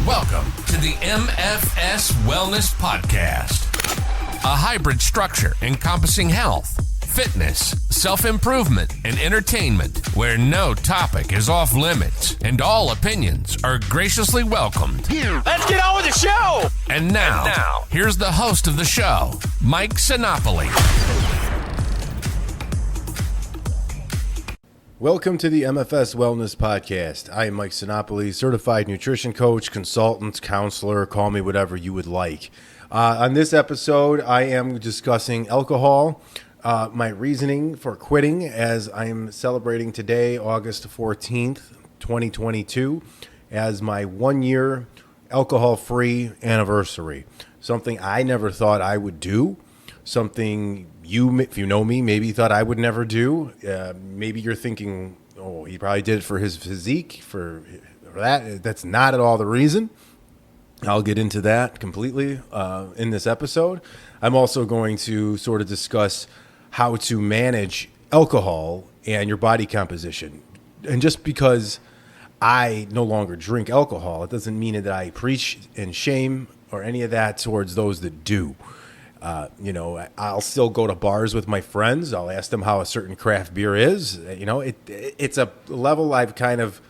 Welcome to the MFS Wellness Podcast, a hybrid structure encompassing health, fitness, self-improvement, and entertainment, where no topic is off limits and all opinions are graciously welcomed. Let's get on with the show! And now, here's the host of the show, Mike Sinopoli. Welcome to the MFS Wellness Podcast. I am Mike Sinopoli, certified nutrition coach, consultant, counselor, call me whatever you would like. On this episode, I am discussing alcohol, my reasoning for quitting as I am celebrating today, August 14th, 2022, as my 1-year alcohol-free anniversary. Something I never thought I would do, something you, if you know me, maybe thought I would never do. Maybe you're thinking, oh, he probably did it for his physique, for that. That's not at all the reason. I'll get into that completely in this episode. I'm also going to sort of discuss how to manage alcohol and your body composition. And just because I no longer drink alcohol, it doesn't mean that I preach and shame or any of that towards those that do. I'll still go to bars with my friends. I'll ask them how a certain craft beer is. It's a level I've kind of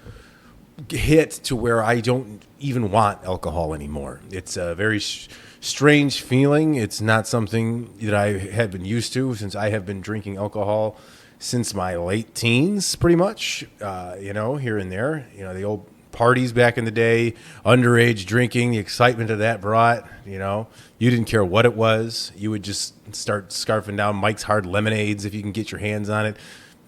hit to where I don't even want alcohol anymore. It's a very strange feeling. It's not something that I have been used to since I have been drinking alcohol since my late teens, pretty much, here and there. The old parties back in the day, underage drinking, the excitement of that brought, you didn't care what it was. You would just start scarfing down Mike's Hard Lemonades if you can get your hands on it.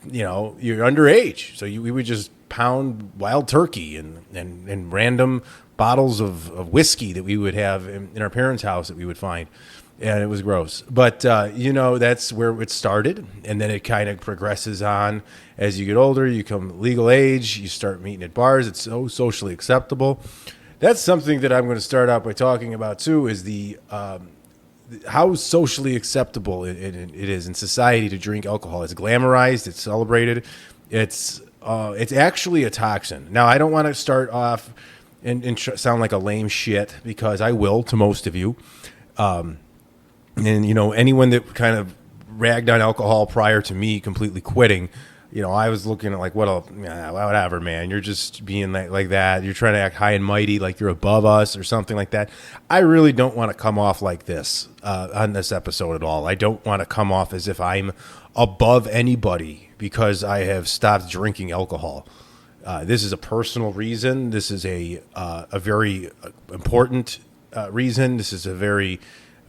You're underage. So we would just pound wild turkey and random bottles of whiskey that we would have in our parents' house that we would find. And it was gross. But, that's where it started. And then it kind of progresses on as you get older. You come legal age. You start meeting at bars. It's so socially acceptable. That's something that I'm going to start out by talking about, too, is the how socially acceptable it is in society to drink alcohol. It's glamorized. It's celebrated. It's actually a toxin. Now, I don't want to start off and sound like a lame shit, because I will to most of you. And, anyone that kind of ragged on alcohol prior to me completely quitting, I was looking at like, whatever, man. You're just being like that. You're trying to act high and mighty, like you're above us or something like that. I really don't want to come off like this on this episode at all. I don't want to come off as if I'm above anybody because I have stopped drinking alcohol. This is a personal reason. This is a very important reason. This is a very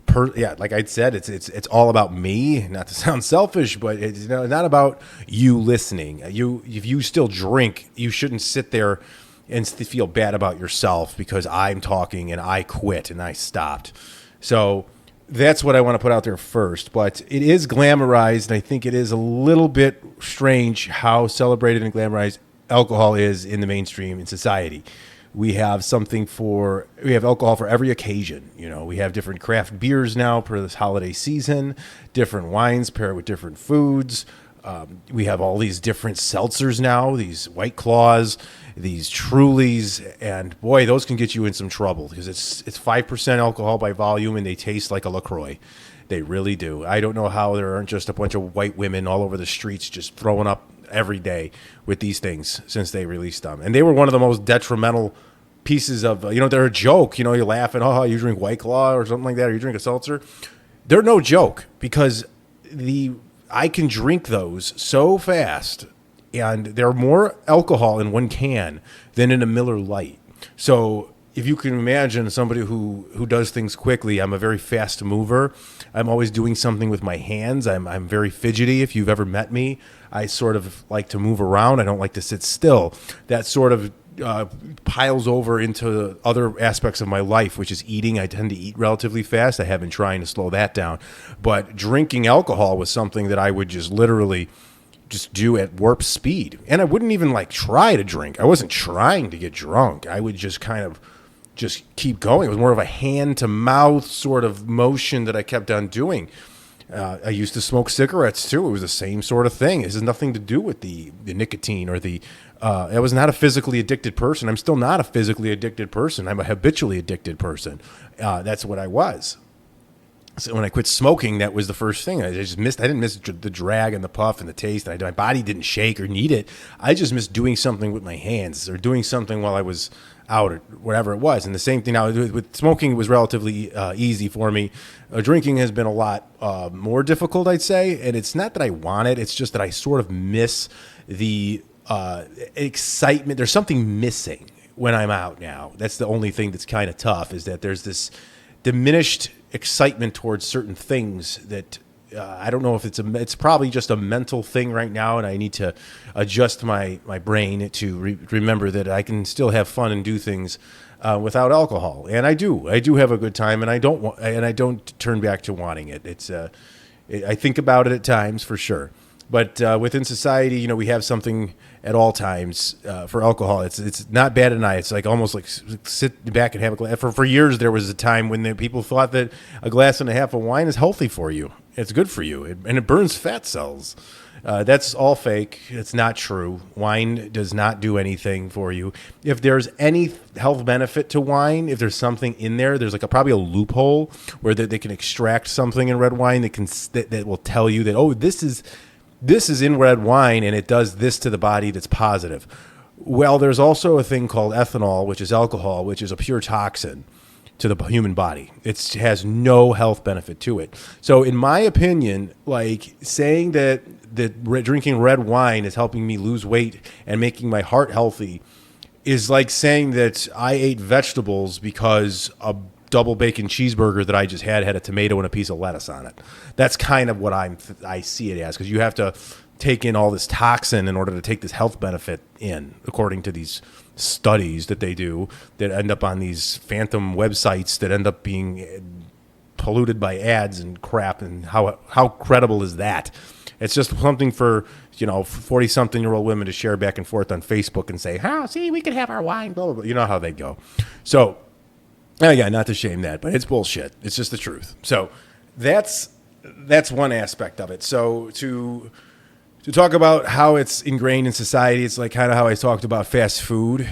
like I said, it's all about me. Not to sound selfish, but it's not about you listening. If you still drink, you shouldn't sit there and feel bad about yourself because I'm talking and I quit and I stopped. So that's what I want to put out there first. But it is glamorized, and I think it is a little bit strange how celebrated and glamorized alcohol is in the mainstream in society. We have alcohol for every occasion. We have different craft beers now for this holiday season, different wines paired with different foods. We have all these different seltzers now, these White Claws, these Trulies, and boy, those can get you in some trouble because it's 5% alcohol by volume and they taste like a LaCroix. They really do. I don't know how there aren't just a bunch of white women all over the streets just throwing up every day with these things since they released them. And they were one of the most detrimental pieces of, they're a joke. You're laughing, oh, you drink White Claw or something like that, or you drink a seltzer. They're no joke because I can drink those so fast, and they're more alcohol in one can than in a Miller Lite. So if you can imagine somebody who does things quickly, I'm a very fast mover. I'm always doing something with my hands. I'm very fidgety. If you've ever met me, I sort of like to move around. I don't like to sit still. That sort of piles over into other aspects of my life, which is eating. I tend to eat relatively fast. I have been trying to slow that down. But drinking alcohol was something that I would just literally just do at warp speed. And I wouldn't even try to drink. I wasn't trying to get drunk. I would just kind of just keep going. It was more of a hand to mouth sort of motion that I kept on doing. I used to smoke cigarettes too. It was the same sort of thing. It has nothing to do with the nicotine or the I was not a physically addicted person. I'm still not a physically addicted person. I'm a habitually addicted person. That's what I was. So when I quit smoking, that was the first thing. I didn't miss the drag and the puff and the taste. My body didn't shake or need it. I just missed doing something with my hands or doing something while I was out or whatever it was. And the same thing now with smoking, it was relatively easy for me. Drinking has been a lot more difficult, I'd say. And it's not that I want it. It's just that I sort of miss the excitement. There's something missing when I'm out now. That's the only thing that's kind of tough, is that there's this diminished excitement towards certain things that I don't know if it's probably just a mental thing right now, and I need to adjust my brain to remember that I can still have fun and do things without alcohol. And I do have a good time, and I don't turn back to wanting it. I think about it at times for sure. But within society, we have something at all times for alcohol. It's not bad at night. It's like almost like sit back and have a glass. For years, there was a time when people thought that a glass and a half of wine is healthy for you. It's good for you, and it burns fat cells. That's all fake. It's not true. Wine does not do anything for you. If there's any health benefit to wine, if there's something in there, there's probably a loophole where they can extract something in red wine that will tell you that, oh, this is in red wine and it does this to the body that's positive. Well, there's also a thing called ethanol, which is alcohol, which is a pure toxin to the human body. It has no health benefit to it. So in my opinion, saying that drinking red wine is helping me lose weight and making my heart healthy is like saying that I ate vegetables because a double bacon cheeseburger that I just had a tomato and a piece of lettuce on it. That's kind of what I see it as, because you have to take in all this toxin in order to take this health benefit in, according to these studies that they do that end up on these phantom websites that end up being polluted by ads and crap. And how credible is that? It's just something for 40-something-year-old women to share back and forth on Facebook and say, see, we could have our wine, blah, blah, blah. You know how they go. So, again, not to shame that, but it's bullshit. It's just the truth. So that's one aspect of it. So to talk about how it's ingrained in society, it's like kind of how I talked about fast food,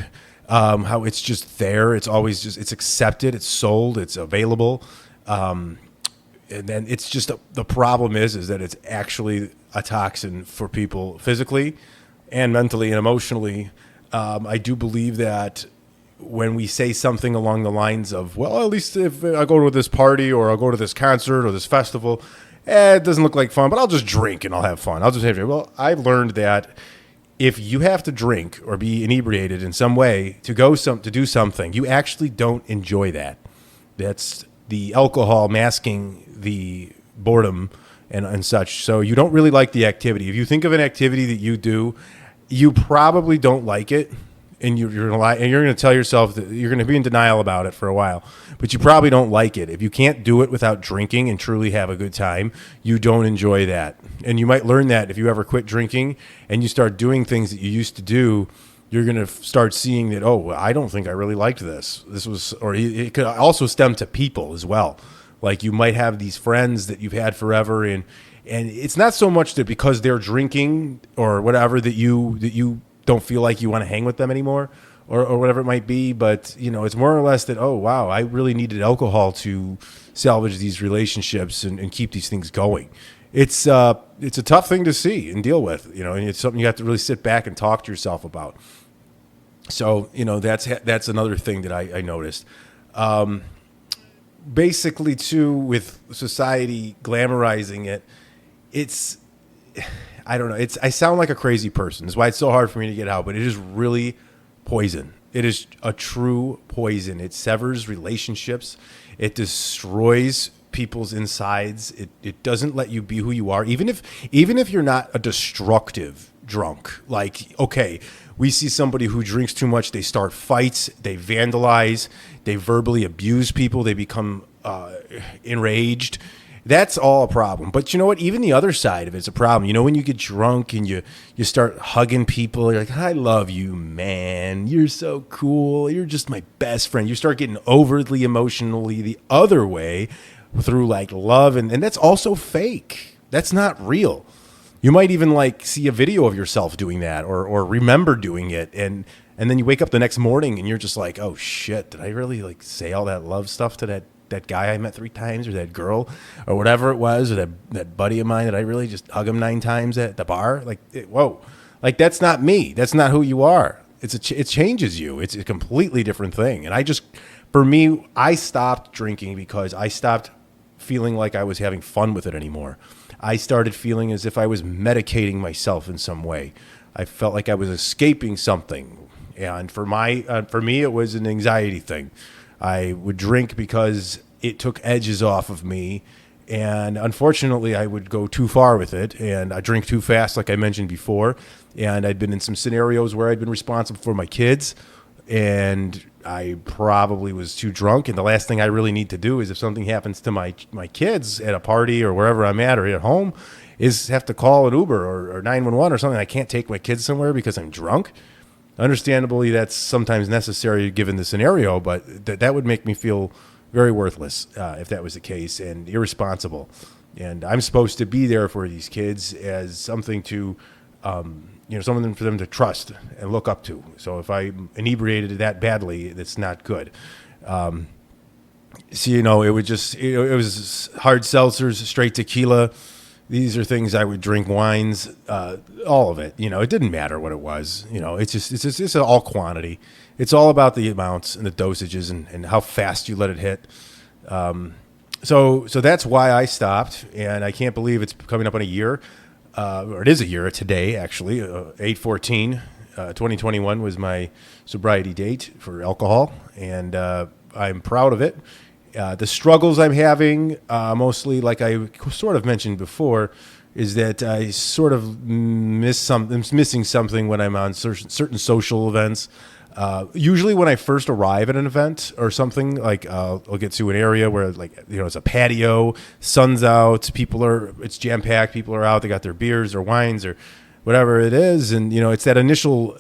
how it's just there. It's always it's accepted, it's sold, it's available. And then it's just the problem is that it's actually a toxin for people physically and mentally and emotionally. I do believe that when we say something along the lines of, well, at least if I go to this party or I'll go to this concert or this festival, it doesn't look like fun, but I'll just drink and I'll have fun. Well, I've learned that if you have to drink or be inebriated in some way to do something, you actually don't enjoy that. That's the alcohol masking the boredom and such. So you don't really like the activity. If you think of an activity that you do, you probably don't like it. And you're going to lie, and you're going to tell yourself that you're going to be in denial about it for a while, but you probably don't like it. If you can't do it without drinking and truly have a good time, you don't enjoy that. And you might learn that if you ever quit drinking and you start doing things that you used to do, you're going to start seeing that, oh, I don't think I really liked this. Or it could also stem to people as well. Like you might have these friends that you've had forever, and it's not so much that because they're drinking or whatever that you don't feel like you want to hang with them anymore or whatever it might be. But, it's more or less that, oh, wow, I really needed alcohol to salvage these relationships and keep these things going. It's a tough thing to see and deal with, and it's something you have to really sit back and talk to yourself about. So, that's another thing that I noticed. Basically, too, with society glamorizing it, I don't know. I sound like a crazy person. That's why it's so hard for me to get out. But it is really poison. It is a true poison. It severs relationships. It destroys people's insides. It doesn't let you be who you are. Even if you're not a destructive drunk. Like, okay, we see somebody who drinks too much. They start fights. They vandalize. They verbally abuse people. They become enraged. That's all a problem. But you know what? Even the other side of it's a problem. When you get drunk and you start hugging people, you're like, I love you, man. You're so cool. You're just my best friend. You start getting overly emotionally the other way through like love. And that's also fake. That's not real. You might even like see a video of yourself doing that or remember doing it. And then you wake up the next morning and you're just like, oh shit, did I really like say all that love stuff to that guy I met 3 times or that girl or whatever it was, or that buddy of mine that I really just hug him 9 times at the bar? Like, whoa, like that's not me. That's not who you are. It changes you. It's a completely different thing. And for me, I stopped drinking because I stopped feeling like I was having fun with it anymore. I started feeling as if I was medicating myself in some way. I felt like I was escaping something. And for me, it was an anxiety thing. I would drink because it took edges off of me. And unfortunately, I would go too far with it. And I drink too fast, like I mentioned before. And I'd been in some scenarios where I'd been responsible for my kids. And I probably was too drunk. And the last thing I really need to do is if something happens to my kids at a party or wherever I'm at or at home, is have to call an Uber or 911 or something. I can't take my kids somewhere because I'm drunk. Understandably, that's sometimes necessary given the scenario, but that would make me feel very worthless if that was the case, and irresponsible. And I'm supposed to be there for these kids as something to, something for them to trust and look up to. So if I inebriated that badly, that's not good. It was hard seltzers, straight tequila. These are things I would drink, wines, all of it. It didn't matter what it was. It's just all quantity. It's all about the amounts and the dosages and how fast you let it hit. So that's why I stopped, and I can't believe it's coming up on a year, or it is a year today, actually. 8/14, 2021 was my sobriety date for alcohol, and I'm proud of it. The struggles I'm having, mostly, like I sort of mentioned before, is that I sort of I'm missing something when I'm on certain social events. Usually when I first arrive at an event or something, like I'll get to an area where it's a patio, sun's out, it's jam-packed, people are out, they got their beers or wines or whatever it is, and it's that initial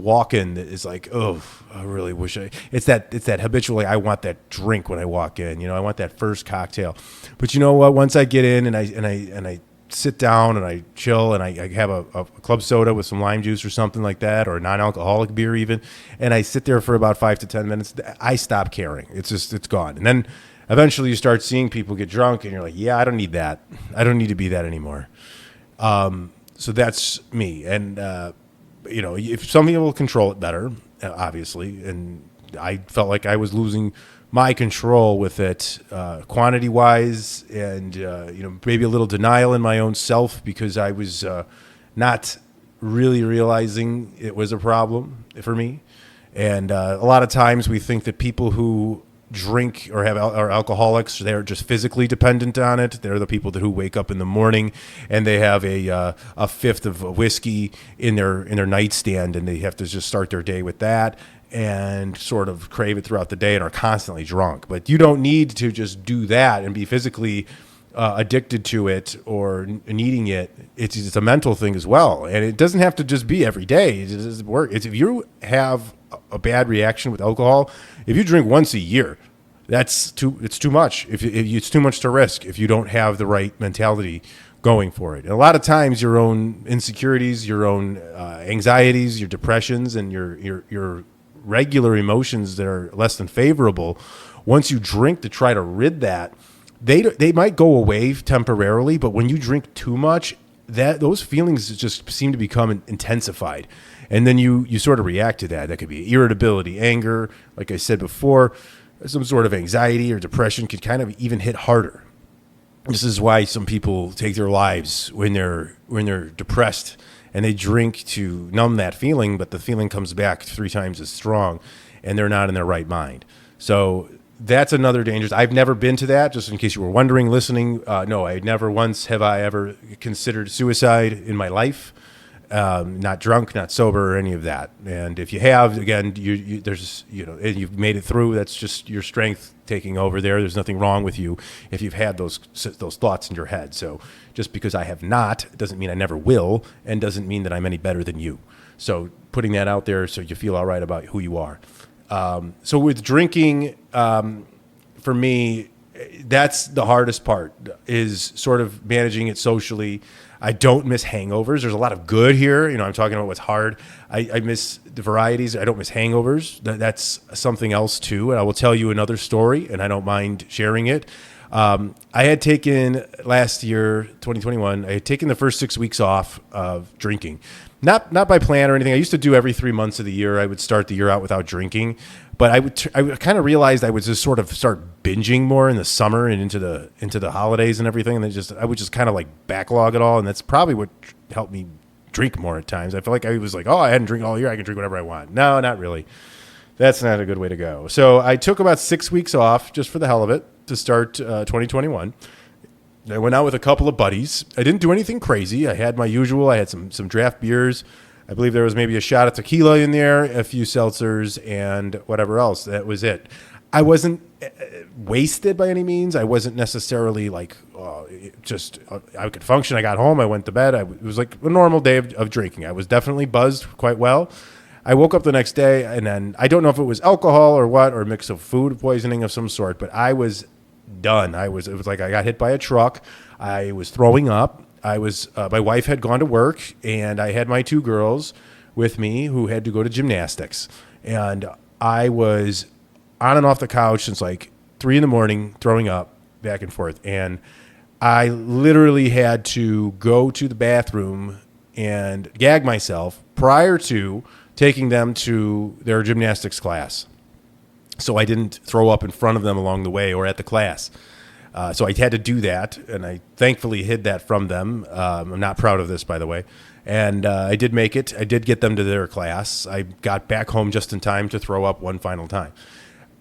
walk-in that is like, oh, I really wish it's that habitually I want that drink when I walk in. I want that first cocktail. But you know what? Once I get in and I sit down and I chill and I have a club soda with some lime juice or something like that, or a non-alcoholic beer even, and I sit there for about 5 to 10 minutes, I stop caring. It's gone. And then eventually you start seeing people get drunk and you're like, yeah, I don't need that. I don't need to be that anymore. So that's me. And, if some people control it better, obviously, and I felt like I was losing my control with it, quantity-wise, and, maybe a little denial in my own self because I was not really realizing it was a problem for me. And a lot of times we think that people who drink or are alcoholics, they're just physically dependent on it. They're the people who wake up in the morning and they have a fifth of whiskey in their nightstand, and they have to just start their day with that and sort of crave it throughout the day and are constantly drunk. But you don't need to just do that and be physically addicted to it or needing it. It's a mental thing as well, and it doesn't have to just be every day. It doesn't work. If you have a bad reaction with alcohol, if you drink once a year, it's too much. It's too much to risk if you don't have the right mentality going for it. And a lot of times your own insecurities, your own anxieties, your depressions, and your regular emotions that are less than favorable, once you drink to try to rid that, they might go away temporarily, but when you drink too much, those feelings just seem to become intensified. And then you sort of react to that. That could be irritability, anger, like I said before, some sort of anxiety or depression could kind of even hit harder. This is why some people take their lives when they're depressed and they drink to numb that feeling, but the feeling comes back 3 times as strong and they're not in their right mind. So that's another danger. I've never been to that, just in case you were wondering, listening. No, I never once have I ever considered suicide in my life. Not drunk, not sober, or any of that. And if you have, again, and you've made it through, that's just your strength taking over there. There's nothing wrong with you if you've had those thoughts in your head. So just because I have not doesn't mean I never will, and doesn't mean that I'm any better than you. So putting that out there so you feel all right about who you are. So with drinking, for me, that's the hardest part, is sort of managing it socially. I don't miss hangovers. There's a lot of good here. I'm talking about what's hard. I miss the varieties. I don't miss hangovers. That's something else too. And I will tell you another story, and I don't mind sharing it. I had taken last year, 2021, I had taken the first 6 weeks off of drinking. Not by plan or anything. I used to do every 3 months of the year. I would start the year out without drinking. But I kind of realized I would just sort of start binging more in the summer and into the holidays and everything, and then I would just kind of like backlog it all, and that's probably what helped me drink more at times. I feel like I was like, I hadn't drank all year, I can drink whatever I want. No, not really. That's not a good way to go. So I took about 6 weeks off just for the hell of it to start 2021. I went out with a couple of buddies. I didn't do anything crazy. I had my usual. I had some draft beers. I believe there was maybe a shot of tequila in there, a few seltzers, and whatever else. That was it. I wasn't wasted by any means. I wasn't necessarily like I could function. I got home. I went to bed. It was like a normal day of drinking. I was definitely buzzed quite well. I woke up the next day, and then I don't know if it was alcohol or what, or a mix of food poisoning of some sort, but I was done. It was like I got hit by a truck. I was throwing up. My wife had gone to work, and I had my 2 girls with me who had to go to gymnastics. And I was on and off the couch since like 3 a.m, throwing up back and forth. And I literally had to go to the bathroom and gag myself prior to taking them to their gymnastics class, so I didn't throw up in front of them along the way or at the class. So I had to do that, and I thankfully hid that from them. I'm not proud of this, by the way. And I did make it. I did get them to their class. I got back home just in time to throw up one final time.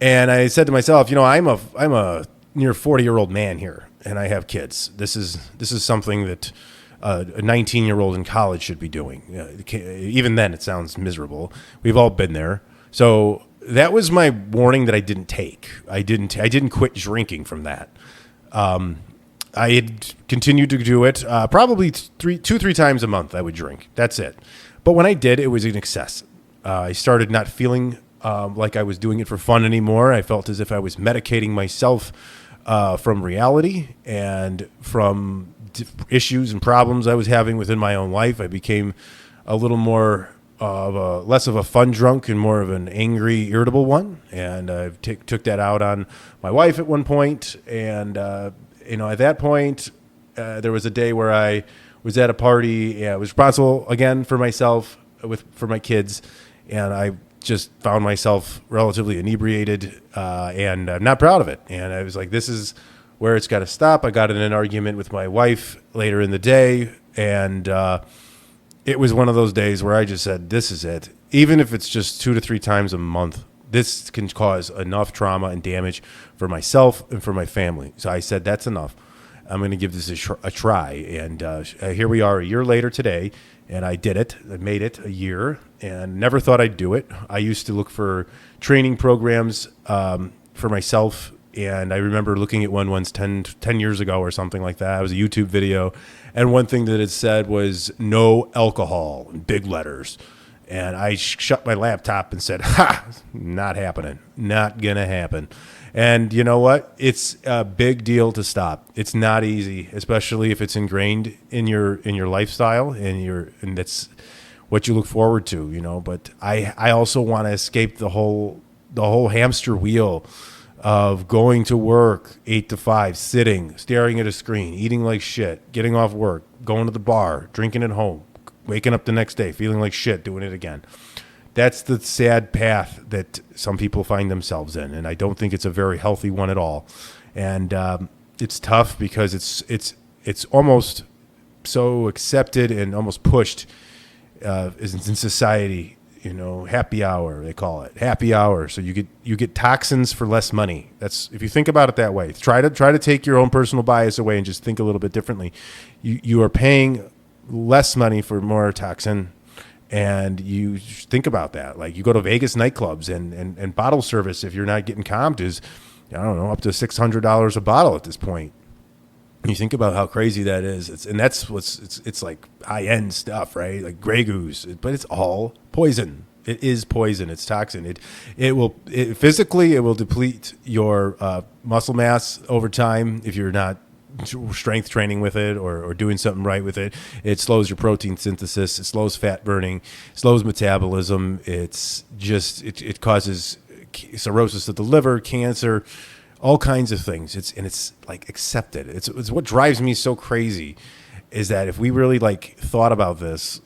And I said to myself, I'm a near 40-year-old man here, and I have kids. This is something that a 19-year-old in college should be doing. Even then, it sounds miserable. We've all been there. So that was my warning that I didn't take. I didn't quit drinking from that. I had continued to do it probably 2-3 times a month. I would drink. That's it. But when I did, it was in excess. I started not feeling like I was doing it for fun anymore. I felt as if I was medicating myself from reality and from issues and problems I was having within my own life. I became a little more less of a fun drunk and more of an angry, irritable one. And I took that out on my wife at one point. And, at that point, there was a day where I was at a party. I was responsible again for myself, for my kids. And I just found myself relatively inebriated, and I'm not proud of it. And I was like, this is where it's got to stop. I got in an argument with my wife later in the day, and it was one of those days where I just said, this is it. Even if it's just 2 to 3 times a month, this can cause enough trauma and damage for myself and for my family. So I said, that's enough. I'm going to give this a try. And here we are a year later today, and I did it. I made it a year and never thought I'd do it. I used to look for training programs for myself, and I remember looking at one once 10 years ago or something like that. It was a YouTube video, and one thing that it said was no alcohol in big letters. And I shut my laptop and said, not happening. Not going to happen. And you know what? It's a big deal to stop. It's not easy, especially if it's ingrained in your lifestyle and that's what you look forward to, But I also want to escape the whole hamster wheel of going to work 8 to 5, sitting, staring at a screen, eating like shit, getting off work, going to the bar, drinking at home, waking up the next day, feeling like shit, doing it again. That's the sad path that some people find themselves in, and I don't think it's a very healthy one at all. And it's tough because it's almost so accepted and almost pushed in society. Happy hour, they call it happy hour. So you get toxins for less money. That's, if you think about it that way. Try to take your own personal bias away and just think a little bit differently. You are paying less money for more toxin. And you think about that. Like, you go to Vegas nightclubs and bottle service, if you're not getting comped, is, I don't know, up to $600 a bottle at this point. And you think about how crazy that is. It's like high-end stuff, right? Like Grey Goose, but it's all poison. It is poison. It's toxin. It will physically, it will deplete your muscle mass over time if you're not strength training with it or doing something right with it. It slows your protein synthesis. It slows fat burning, slows metabolism. It causes cirrhosis of the liver, cancer, all kinds of things. It's like accepted. It's what drives me so crazy is that if we really like thought about this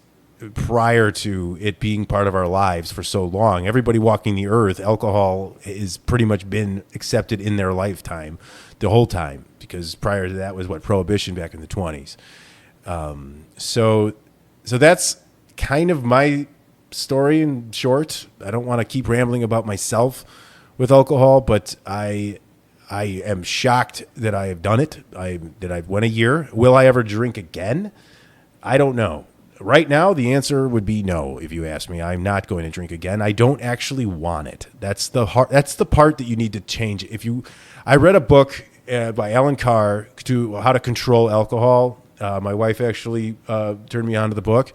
prior to it being part of our lives for so long, everybody walking the earth, alcohol has pretty much been accepted in their lifetime the whole time, because prior to that was prohibition back in the 20s. So that's kind of my story in short. I don't want to keep rambling about myself with alcohol, but I am shocked that I have done it. That I've went a year. Will I ever drink again? I don't know. Right now, the answer would be no. If you ask me, I'm not going to drink again. I don't actually want it. That's the part that you need to change. I read a book by Alan Carr to how to control alcohol. My wife actually turned me on to the book.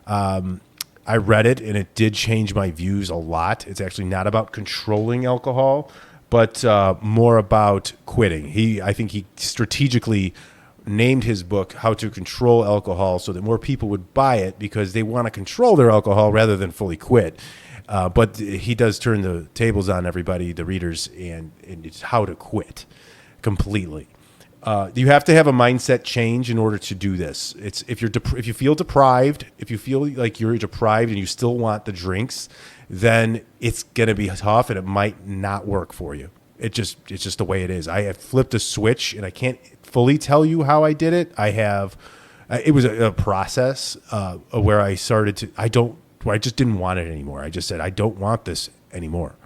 I read it, and it did change my views a lot. It's actually not about controlling alcohol, but more about quitting. I think he strategically named his book How to Control Alcohol so that more people would buy it because they want to control their alcohol rather than fully quit. But he does turn the tables on everybody, the readers, and it's how to quit completely. You have to have a mindset change in order to do this. It's if you feel deprived, if you feel like you're deprived and you still want the drinks, then it's going to be tough and it might not work for you. It's just the way it is. I have flipped a switch and I can't fully tell you how I did it. It was a process where I started to, I just didn't want it anymore. I just said, I don't want this anymore.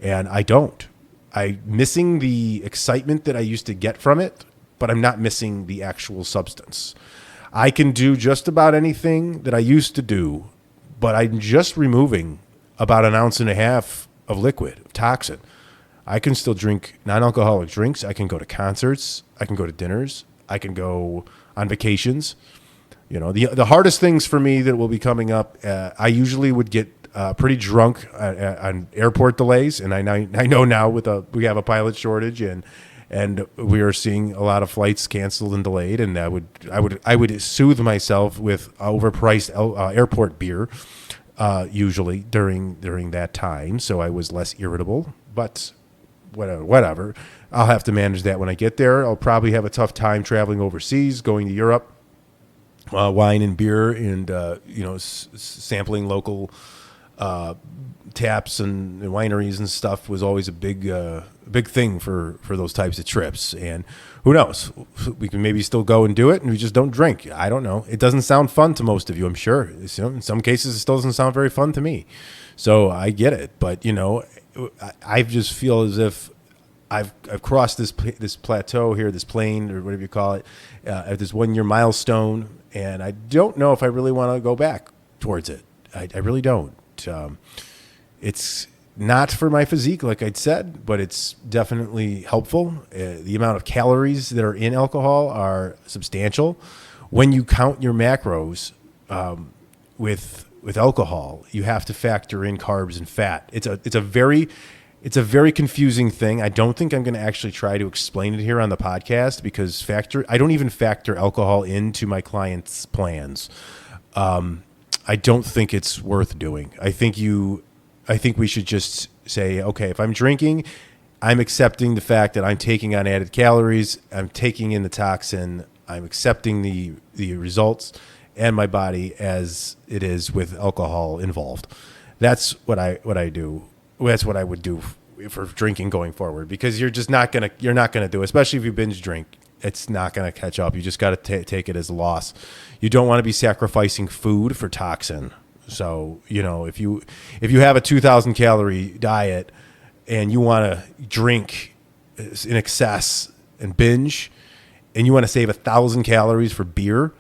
And I don't. I'm missing the excitement that I used to get from it, but I'm not missing the actual substance. I can do just about anything that I used to do, but I'm just removing about 1.5 ounces of liquid, of toxin. I can still drink non-alcoholic drinks. I can go to concerts. I can go to dinners. I can go on vacations. The hardest things for me that will be coming up, I usually would get pretty drunk on airport delays. And I know now we have a pilot shortage and we are seeing a lot of flights canceled and delayed. And I would soothe myself with overpriced airport beer usually during that time. So I was less irritable, but whatever. I'll have to manage that when I get there. I'll probably have a tough time traveling overseas, going to Europe, wine and beer, and sampling local taps and wineries and stuff was always a big thing for those types of trips. And who knows? We can maybe still go and do it, and we just don't drink. I don't know. It doesn't sound fun to most of you, I'm sure. In some cases, it still doesn't sound very fun to me. So I get it, but I just feel as if I've crossed this plateau here, this plane or whatever you call it, at this 1 year milestone, and I don't know if I really want to go back towards it. I really don't. It's not for my physique, like I'd said, but it's definitely helpful. The amount of calories that are in alcohol are substantial. When you count your macros with alcohol, you have to factor in carbs and fat. It's a very confusing thing. I don't think I'm going to actually try to explain it here on the podcast because I don't even factor alcohol into my clients' plans. I don't think it's worth doing. I think we should just say, okay, if I'm drinking, I'm accepting the fact that I'm taking on added calories, I'm taking in the toxin, I'm accepting the results and my body as it is with alcohol involved. That's what I do. That's what I would do for drinking going forward, because you're not gonna do it, especially if you binge drink. It's not gonna catch up. You just got to take it as a loss. You don't want to be sacrificing food for toxin. So if you have a 2,000 calorie diet and you want to drink in excess and binge, and you want to save 1,000 calories for beer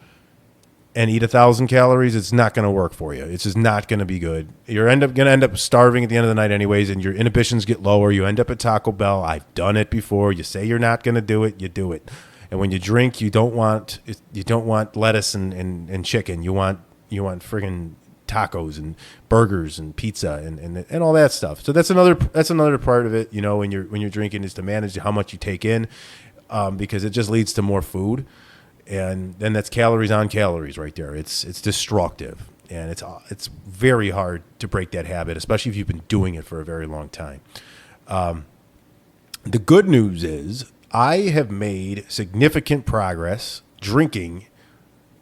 and eat 1,000 calories, it's not going to work for you. It's just not going to be good. You're going to end up starving at the end of the night anyways, and your inhibitions get lower. You end up at Taco Bell. I've done it before. You say you're not going to do it, you do it. And when you drink, you don't want lettuce and chicken. You want friggin' tacos and burgers and pizza and all that stuff. So that's another part of it. When you're drinking, is to manage how much you take in. because it just leads to more food. And then that's calories on calories right there. It's destructive, and it's very hard to break that habit, especially if you've been doing it for a very long time. The good news is I have made significant progress drinking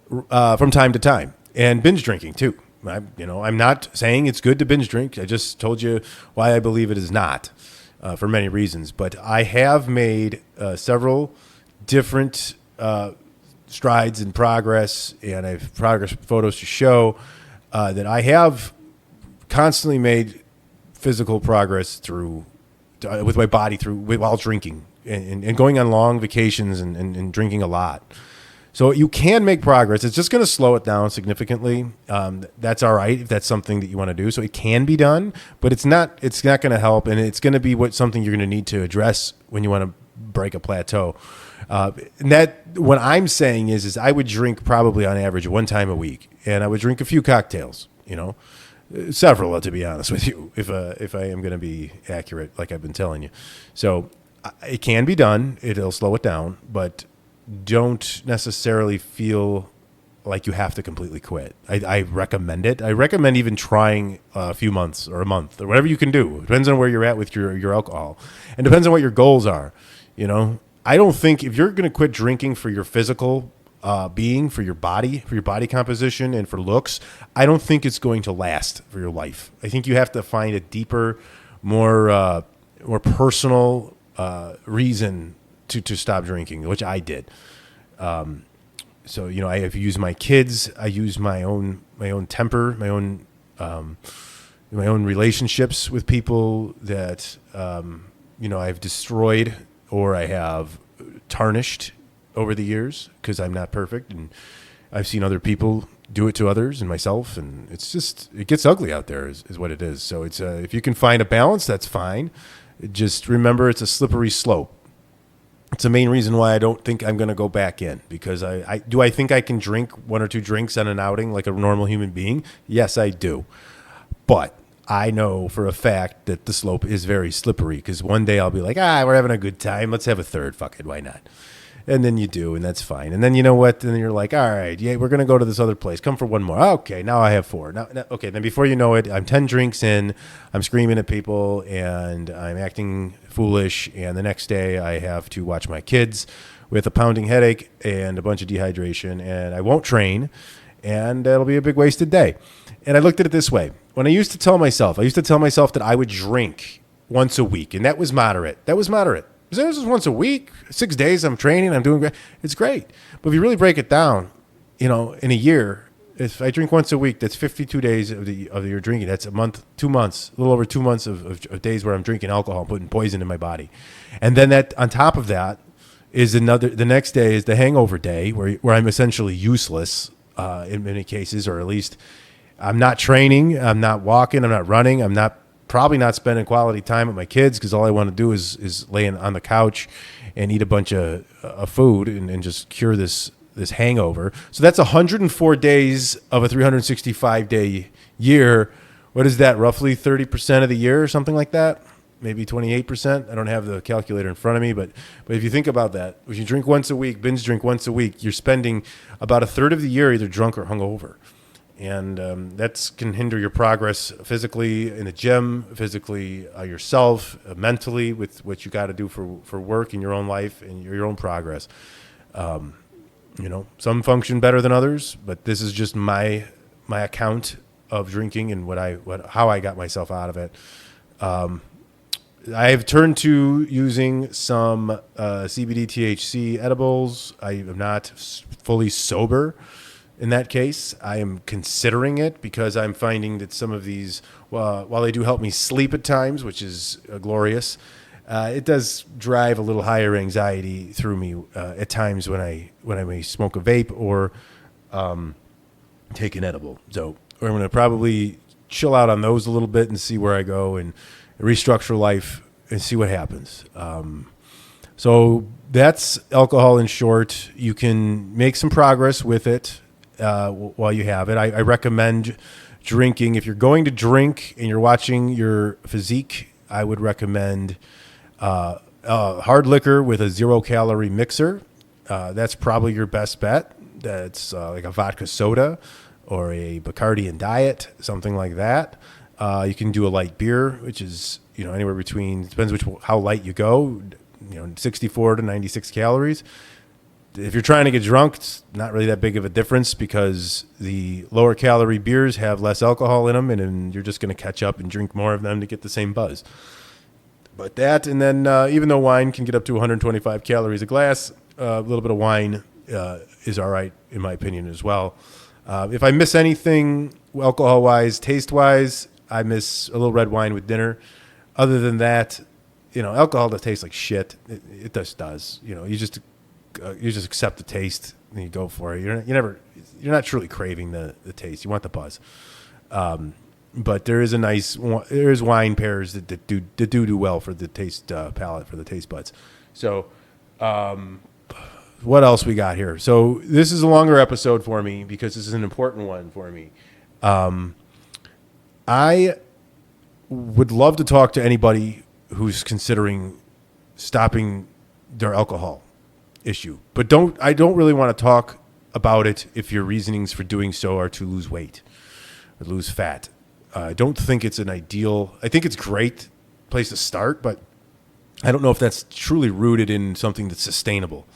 from time to time, and binge drinking too. I'm not saying it's good to binge drink. I just told you why I believe it is not, for many reasons. But I have made several different strides in progress, and I have progress photos to show that I have constantly made physical progress with my body while drinking and going on long vacations and drinking a lot. So you can make progress. It's just going to slow it down significantly. That's all right if that's something that you want to do. So it can be done, but it's not going to help, and it's going to be something you're going to need to address when you want to break a plateau. And that what I'm saying is I would drink probably on average one time a week, and I would drink a few cocktails, several, to be honest with you, if I am going to be accurate, like I've been telling you. So it can be done. It'll slow it down, but don't necessarily feel like you have to completely quit. I recommend it. I recommend even trying a few months or a month or whatever you can do. It depends on where you're at with your alcohol, and depends on what your goals are. I don't think if you're going to quit drinking for your physical being, for your body composition, and for looks, I don't think it's going to last for your life. I think you have to find a deeper, more personal reason to stop drinking, which I did. So I have used my kids. I use my own temper, my own relationships with people that I've destroyed or I have tarnished over the years because I'm not perfect, and I've seen other people do it to others and myself, and it gets ugly out there is what it is. So it's if you can find a balance, that's fine. Just remember, it's a slippery slope. It's the main reason why I don't think I'm going to go back in, because I think I can drink one or two drinks on an outing like a normal human being? Yes, I do. But I know for a fact that the slope is very slippery, because one day I'll be like, we're having a good time. Let's have a third. Fuck it. Why not? And then you do, and that's fine. And then you know what? Then you're like, all right, yeah, we're going to go to this other place. Come for one more. Okay, now I have 4. Now, okay, then before you know it, I'm 10 drinks in. I'm screaming at people, and I'm acting foolish. And the next day I have to watch my kids with a pounding headache and a bunch of dehydration, and I won't train, and it'll be a big wasted day. And I looked at it this way. When I used to tell myself that I would drink once a week, and that was moderate. So this is once a week, 6 days I'm training, I'm doing great. It's great. But if you really break it down, in a year, if I drink once a week, that's 52 days of the year drinking. That's a month, 2 months, a little over 2 months of days where I'm drinking alcohol, putting poison in my body. And then that on top of that is the next day is the hangover day where I'm essentially useless in many cases, or at least I'm not training, I'm not walking, I'm not running, I'm probably not spending quality time with my kids, because all I want to do is lay on the couch and eat a bunch of food and just cure this hangover. So that's 104 days of a 365-day year. What is that, roughly 30% of the year or something like that? Maybe 28%. I don't have the calculator in front of me, but if you think about that, if you drink once a week, binge drink once a week, you're spending about a third of the year either drunk or hungover. And that can hinder your progress physically in the gym, physically yourself, mentally with what you got to do for work in your own life and your own progress. Some function better than others, but this is just my account of drinking and how I got myself out of it. I have turned to using some CBD THC edibles. I am not fully sober. In that case, I am considering it, because I'm finding that some of these, while they do help me sleep at times, which is glorious, it does drive a little higher anxiety through me at times when I may smoke a vape or take an edible. So I'm going to probably chill out on those a little bit and see where I go and restructure life and see what happens. So that's alcohol in short. You can make some progress with it while you have it. I recommend drinking. If you're going to drink and you're watching your physique, I would recommend Hard liquor with a 0-calorie mixer. That's probably your best bet. That's like a vodka soda or a Bacardi and Diet, something like that. You can do a light beer, which is anywhere between, depends how light you go, 64 to 96 calories. If you're trying to get drunk, it's not really that big of a difference because the lower calorie beers have less alcohol in them, and you're just going to catch up and drink more of them to get the same buzz. But that, and then even though wine can get up to 125 calories a glass, a little bit of wine is all right, in my opinion, as well. If I miss anything alcohol-wise, taste-wise, I miss a little red wine with dinner. Other than that, alcohol that tastes like shit. It just does. You just accept the taste and you go for it. You're not truly craving the taste. You want the buzz. But there is wine pairs that do well for the taste palate, for the taste buds. So, what else we got here? So this is a longer episode for me because this is an important one for me. I would love to talk to anybody who's considering stopping their alcohol issue, but I don't really want to talk about it if your reasonings for doing so are to lose weight or lose fat. I don't think it's an ideal. I think it's a great place to start, but I don't know if that's truly rooted in something that's sustainable.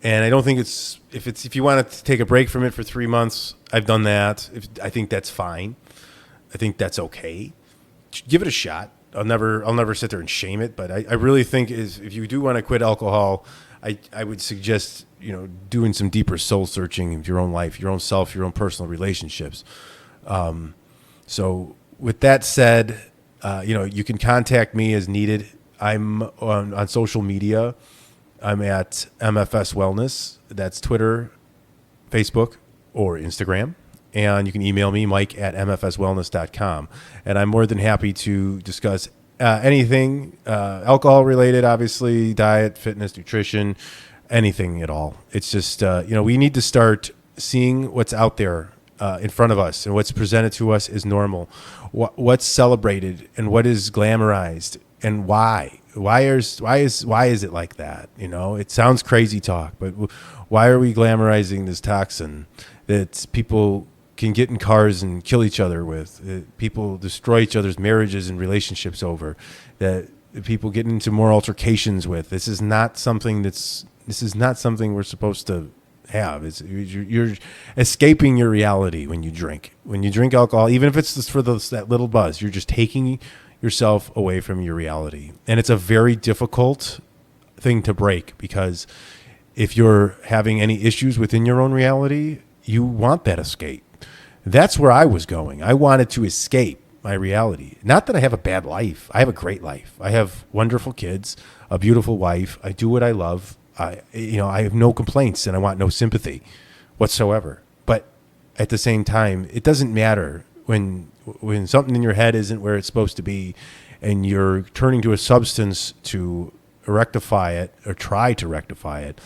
And I don't think if you want to take a break from it for 3 months, I've done that. I think that's fine. I think that's okay. Give it a shot. I'll never sit there and shame it, but I really think if you do want to quit alcohol, I would suggest doing some deeper soul searching of your own life, your own self, your own personal relationships. So with that said, you can contact me as needed. I'm on social media. I'm at MFS Wellness. That's Twitter, Facebook, or Instagram. And you can email me, Mike at mfswellness.com. And I'm more than happy to discuss anything alcohol related, obviously, diet, fitness, nutrition, anything at all. It's just, we need to start seeing what's out there in front of us, and what's presented to us is normal. What's celebrated and what is glamorized, and why? Why is it like that? It sounds crazy talk, but why are we glamorizing this toxin that people can get in cars and kill each other with? People destroy each other's marriages and relationships over. That people get into more altercations with. This is not something we're supposed to have. You're escaping your reality when you drink. When you drink alcohol, even if it's just for that little buzz, you're just taking yourself away from your reality. And it's a very difficult thing to break, because if you're having any issues within your own reality, you want that escape. That's where I was going. I wanted to escape my reality. Not that I have a bad life. I have a great life. I have wonderful kids, a beautiful wife. I do what I love. I have no complaints, and I want no sympathy whatsoever. But at the same time, it doesn't matter when something in your head isn't where it's supposed to be, and you're turning to a substance to rectify it or try to rectify it.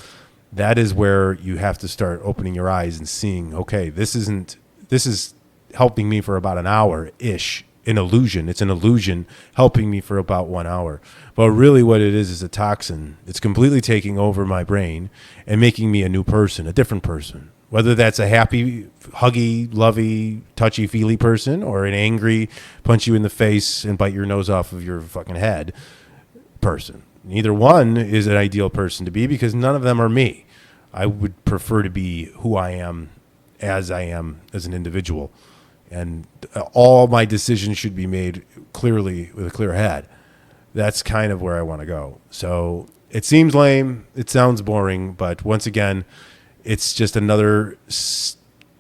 That is where you have to start opening your eyes and seeing, okay, this is helping me for about an hour-ish. An illusion. It's an illusion helping me for about 1 hour. But really what it is a toxin. It's completely taking over my brain and making me a new person, a different person. Whether that's a happy, huggy, lovey, touchy-feely person, or an angry, punch you in the face and bite your nose off of your fucking head person. Neither one is an ideal person to be, because none of them are me. I would prefer to be who I am as an individual. And all my decisions should be made clearly with a clear head. That's kind of where I want to go. So it seems lame. It sounds boring. But once again, it's just another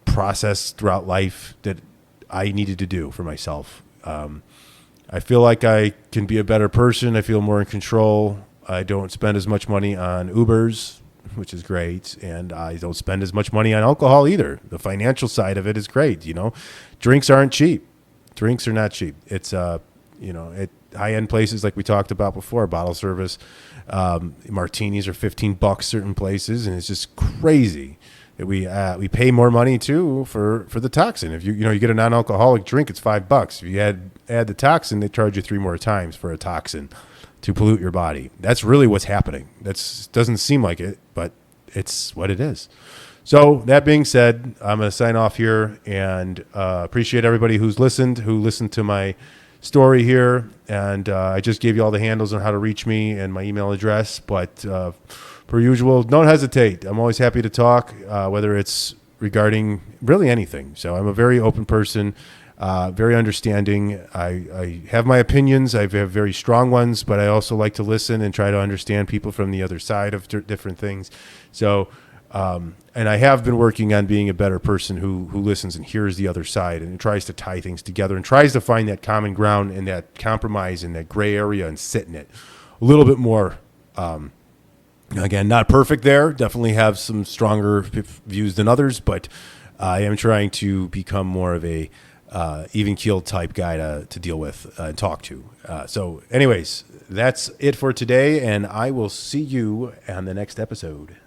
process throughout life that I needed to do for myself. I feel like I can be a better person. I feel more in control. I don't spend as much money on Ubers, which is great. And I don't spend as much money on alcohol either. The financial side of it is great. Drinks aren't cheap. Drinks are not cheap. It's, at high-end places like we talked about before, bottle service, martinis are $15 certain places. And it's just crazy that we pay more money too for the toxin. If you get a non-alcoholic drink, it's $5. If you add the toxin, they charge you 3 more times for a toxin. to pollute your body. That's really what's happening. That doesn't seem like it, but it's what it is. So that being said, I'm going to sign off here and appreciate everybody who listened to my story here. And I just gave you all the handles on how to reach me and my email address. But per usual, don't hesitate. I'm always happy to talk, whether it's regarding really anything. So I'm a very open person, very understanding. I have my opinions. I have very strong ones, but I also like to listen and try to understand people from the other side of different things. So, and I have been working on being a better person who listens and hears the other side and tries to tie things together and tries to find that common ground and that compromise in that gray area and sit in it a little bit more. Again, not perfect there. Definitely have some stronger views than others, but I am trying to become more of a even-keeled type guy to deal with and talk to. So anyways, that's it for today, and I will see you on the next episode.